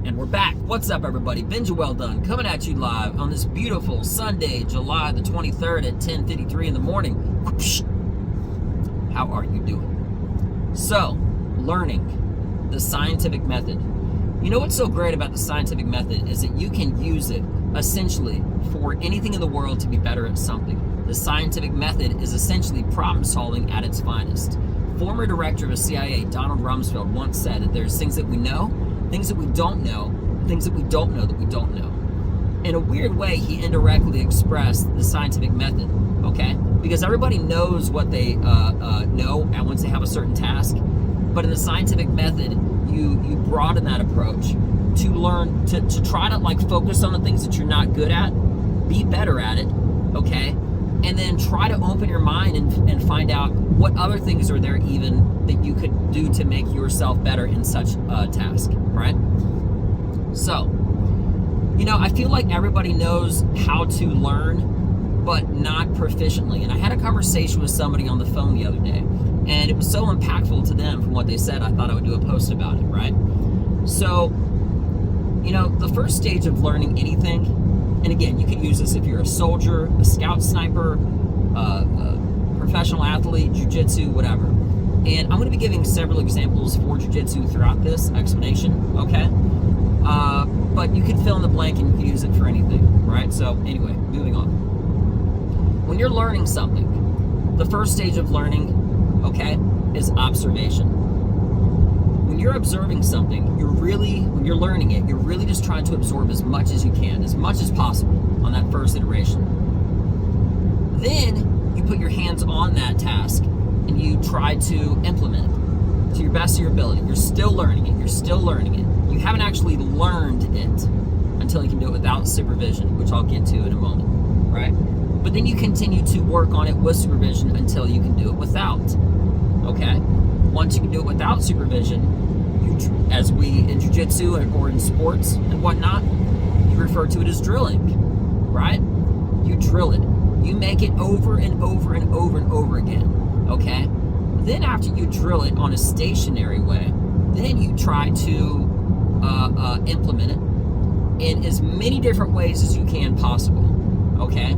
And we're back. What's up, everybody? Benja Welldone coming at you live on this beautiful Sunday, July the 23rd at 10:53 in the morning. How are you doing? So, learning the scientific method. You know what's so great about the scientific method is that you can use it essentially for anything in the world to be better at something. The scientific method is essentially problem solving at its finest. Former director of the CIA, Donald Rumsfeld, once said that there's things that we know, things that we don't know, things that we don't know that we don't know. In a weird way, he indirectly expressed the scientific method, okay? Because everybody knows what they know and once they have a certain task. But in the scientific method, you broaden that approach to learn, to try to like focus on the things that you're not good at, be better at it, okay? And then try to open your mind and find out what other things are there even that you could do to make yourself better in such a task, right? So, you know, I feel like everybody knows how to learn, but not proficiently. And I had a conversation with somebody on the phone the other day, and it was so impactful to them from what they said, I thought I would do a post about it, right? So, you know, the first stage of learning anything, and again, you can use this if you're a soldier, a scout sniper, a professional athlete, jiu-jitsu, whatever. And I'm going to be giving several examples for jiu-jitsu throughout this explanation, okay? But you can fill in the blank and you can use it for anything, right? So anyway, moving on. When you're learning something, the first stage of learning, okay, is observation. When you're observing something, when you're learning it, you're really just trying to absorb as much as you can, as much as possible on that first iteration. Then you put your hands on that task and you try to implement it to your best of your ability. You're still learning it. You're still learning it. You haven't actually learned it until you can do it without supervision, which I'll get to in a moment, right? But then you continue to work on it with supervision until you can do it without, okay? Once you can do it without supervision, as we in jiu-jitsu or in sports and whatnot, you refer to it as drilling, right? You drill it. You make it over and over and over and over again, okay? Then after you drill it on a stationary way, then you try to implement it in as many different ways as you can possible, okay?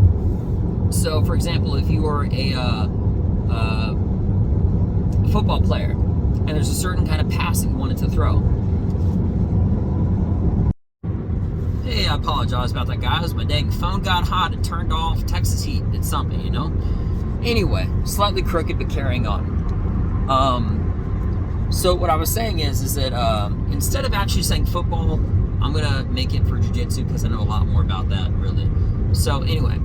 So, for example, if you are a football player and there's a certain kind of pass that you wanted to throw. Hey, I apologize about that, guys. My dang phone got hot. It turned off. Texas heat. It's something, you know? Anyway, slightly crooked, but carrying on. So what I was saying is that instead of actually saying football, I'm going to make it for jiu-jitsu because I know a lot more about that, really. So anyway,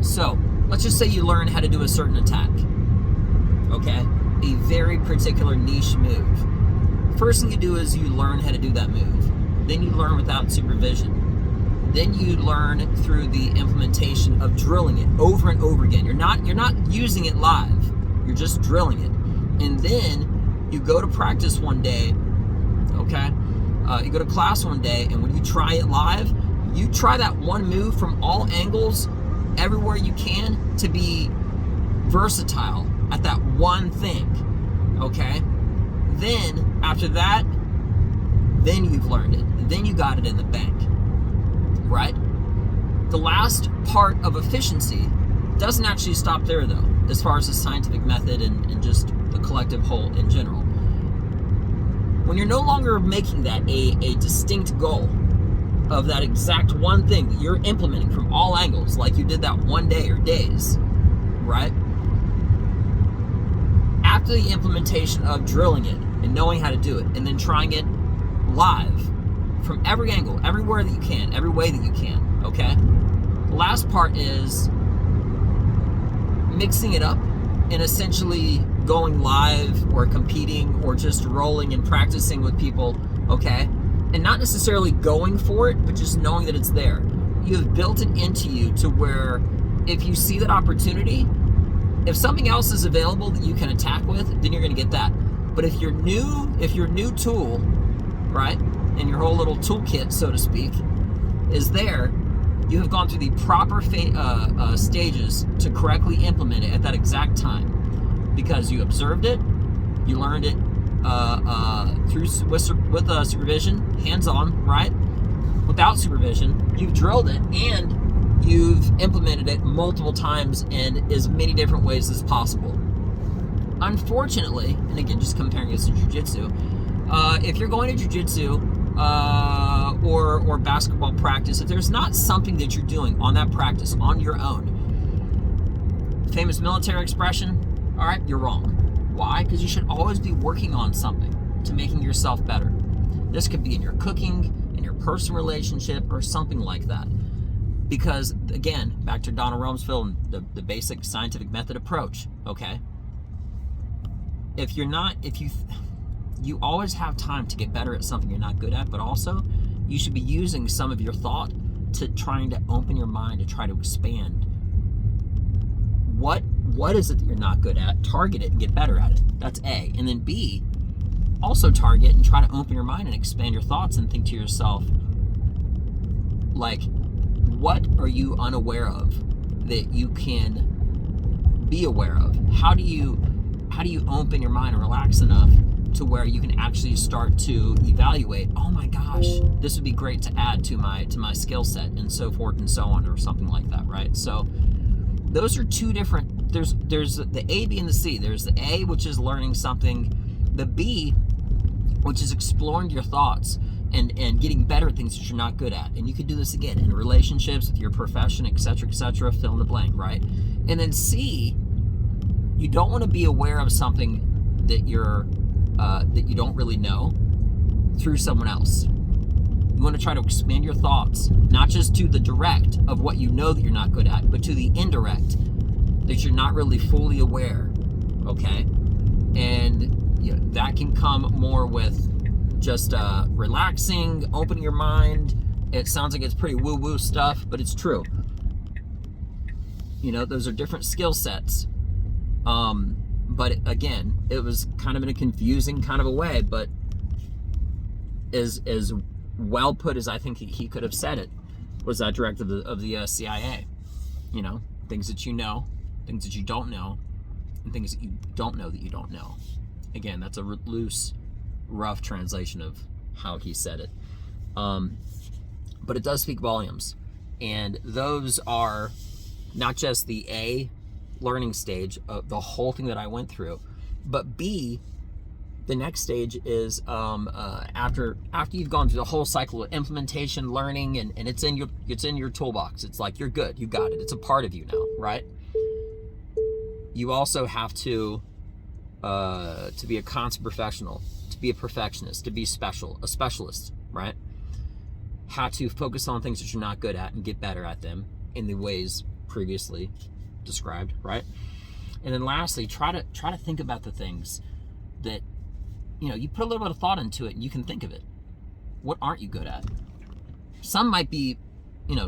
so let's just say you learn how to do a certain attack, okay? A very particular niche move. First thing you do is you learn how to do that move. Then you learn without supervision. Then you learn through the implementation of drilling it over and over again. You're not using it live. You're just drilling it. And then you go to practice one day, okay? You go to class one day, and when you try it live, you try that one move from all angles, everywhere you can, to be versatile at that one thing, okay? Then, after that, then you've learned it. Then you got it in the bank, right? The last part of efficiency doesn't actually stop there, though, as far as the scientific method and just the collective whole in general. When you're no longer making that a distinct goal of that exact one thing that you're implementing from all angles, like you did that one day or days, right? After the implementation of drilling it and knowing how to do it and then trying it live from every angle, everywhere that you can, every way that you can, okay? The last part is mixing it up and essentially going live or competing or just rolling and practicing with people, okay? And not necessarily going for it, but just knowing that it's there. You have built it into you to where if you see that opportunity, if something else is available that you can attack with, then you're gonna get that. But if your new tool, right, and your whole little toolkit, so to speak, is there, you have gone through the proper stages to correctly implement it at that exact time. Because you observed it, you learned it, with supervision, hands-on, right? Without supervision, you've drilled it and you've implemented it multiple times in as many different ways as possible. Unfortunately, and again, just comparing this to jiu-jitsu, if you're going to jiu-jitsu or basketball practice, if there's not something that you're doing on that practice on your own, famous military expression, all right, you're wrong. Why? Because you should always be working on something to making yourself better. This could be in your cooking, in your personal relationship, or something like that. Because, again, back to Donald Rumsfeld and the basic scientific method approach, okay? You always have time to get better at something you're not good at, but also you should be using some of your thought to trying to open your mind, to try to expand. What is it that you're not good at? Target it and get better at it. That's A. And then B, also target and try to open your mind and expand your thoughts and think to yourself, like, what are you unaware of that you can be aware of? How do you open your mind and relax enough to where you can actually start to evaluate, oh my gosh, this would be great to add to my skill set, and so forth and so on, or something like that, right? So those are two different, there's the A, B, and the C. There's the A, which is learning something, the B, which is exploring your thoughts and getting better at things that you're not good at. And you could do this again in relationships, with your profession, etc., fill in the blank, right? And then C, you don't want to be aware of something that that you don't really know through someone else. You want to try to expand your thoughts, not just to the direct of what you know that you're not good at, but to the indirect that you're not really fully aware, okay? And that can come more with just relaxing, opening your mind. It sounds like it's pretty woo-woo stuff, but it's true. Those are different skill sets. But again, it was kind of in a confusing kind of a way, but as well put as I think he could have said it, was that directive of the CIA. Things that you know, things that you don't know, and things that you don't know that you don't know. Again, that's a loose, rough translation of how he said it. But it does speak volumes. And those are not just the A, learning stage of the whole thing that I went through, but B, the next stage is after you've gone through the whole cycle of implementation, learning, and it's in your toolbox. It's like you're good, you got it. It's a part of you now, right? You also have to be a constant professional, to be a perfectionist, to be a specialist, right? How to focus on things that you're not good at and get better at them in the ways previously described, right? And then lastly, try to think about the things that you put a little bit of thought into it and you can think of it. What aren't you good at? Some might be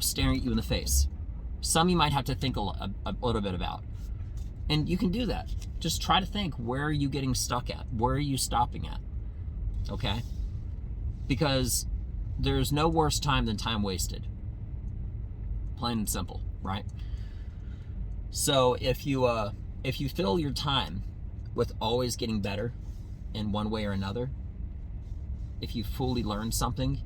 staring at you in the face. Some you might have to think a little bit about, and you can do that. Just try to think, where are you getting stuck at? Where are you stopping at? Okay? Because there's no worse time than time wasted. Plain and simple, right? So if you fill your time with always getting better in one way or another, if you fully learn something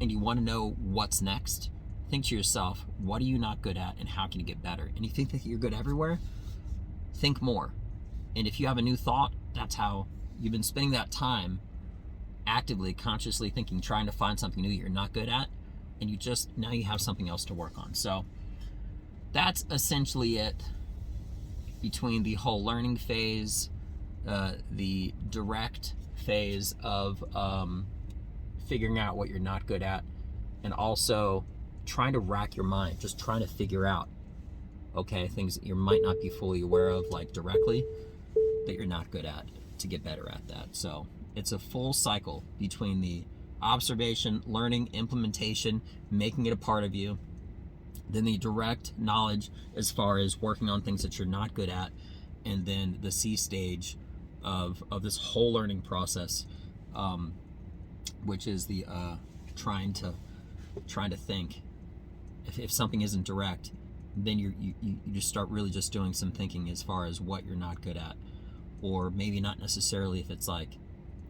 and you want to know what's next, think to yourself, what are you not good at and how can you get better? And you think that you're good everywhere, think more. And if you have a new thought, that's how you've been spending that time actively, consciously thinking, trying to find something new you're not good at, and now you have something else to work on. So that's essentially it between the whole learning phase, the direct phase of figuring out what you're not good at, and also trying to rack your mind, just trying to figure out, okay, things that you might not be fully aware of, like directly, that you're not good at, to get better at that. So it's a full cycle between the observation, learning, implementation, making it a part of you, then the direct knowledge as far as working on things that you're not good at, and then the C stage of this whole learning process, which is the trying to think. If something isn't direct, then you just start really just doing some thinking as far as what you're not good at, or maybe not necessarily if it's like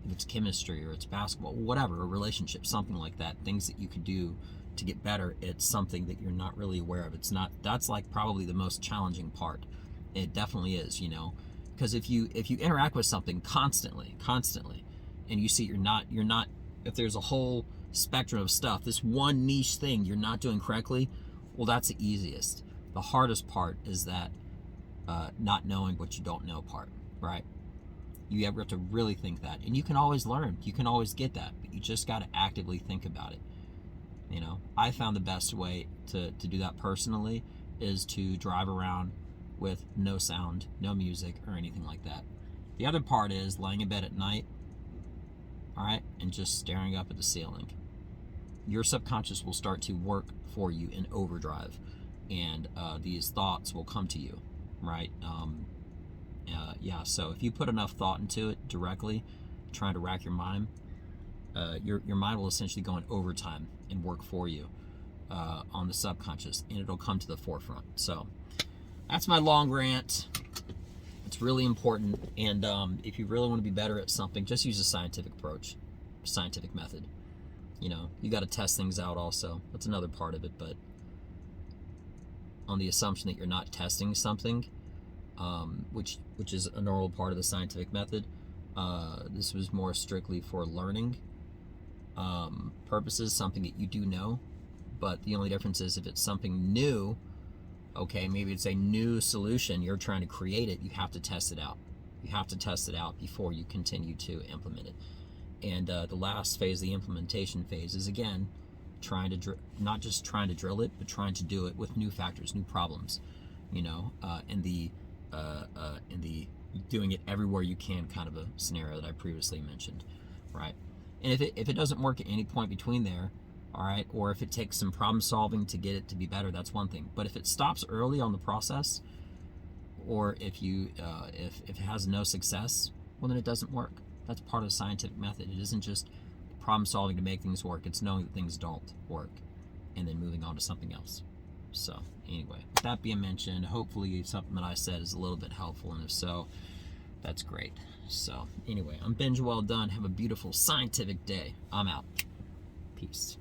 if it's chemistry or it's basketball, whatever, a relationship, something like that, things that you could do to get better, it's something that you're not really aware of. It's not, that's like probably the most challenging part. It definitely is, you know, because if you interact with something constantly, and you see you're not, if there's a whole spectrum of stuff, this one niche thing you're not doing correctly, well, that's the easiest. The hardest part is that not knowing what you don't know part, right? You have to really think that, and you can always learn, you can always get that, but you just got to actively think about it. You know, I found the best way to do that personally is to drive around with no sound, no music, or anything like that. The other part is laying in bed at night, all right, and just staring up at the ceiling. Your subconscious will start to work for you in overdrive, and these thoughts will come to you, right? Yeah, so if you put enough thought into it directly, trying to rack your mind, your mind will essentially go in overtime and work for you on the subconscious, and it'll come to the forefront. So that's my long rant. It's really important, and if you really want to be better at something, just use a scientific approach, scientific method. You know, you got to test things out also. That's another part of it, but on the assumption that you're not testing something, which is a normal part of the scientific method, this was more strictly for learning purposes, something that you do know, but the only difference is if it's something new, okay, maybe it's a new solution, you're trying to create it, you have to test it out. You have to test it out before you continue to implement it. And the last phase, the implementation phase, is again trying to not just trying to drill it, but trying to do it with new factors, new problems, you know, in the doing it everywhere you can kind of a scenario that I previously mentioned, right? And if it doesn't work at any point between there, all right, or if it takes some problem solving to get it to be better, that's one thing. But if it stops early on the process, or if it has no success, well, then it doesn't work. That's part of the scientific method. It isn't just problem solving to make things work. It's knowing that things don't work and then moving on to something else. So anyway, with that being mentioned, hopefully something that I said is a little bit helpful, and if so, that's great. So anyway, I'm Benja Welldone. Have a beautiful scientific day. I'm out. Peace.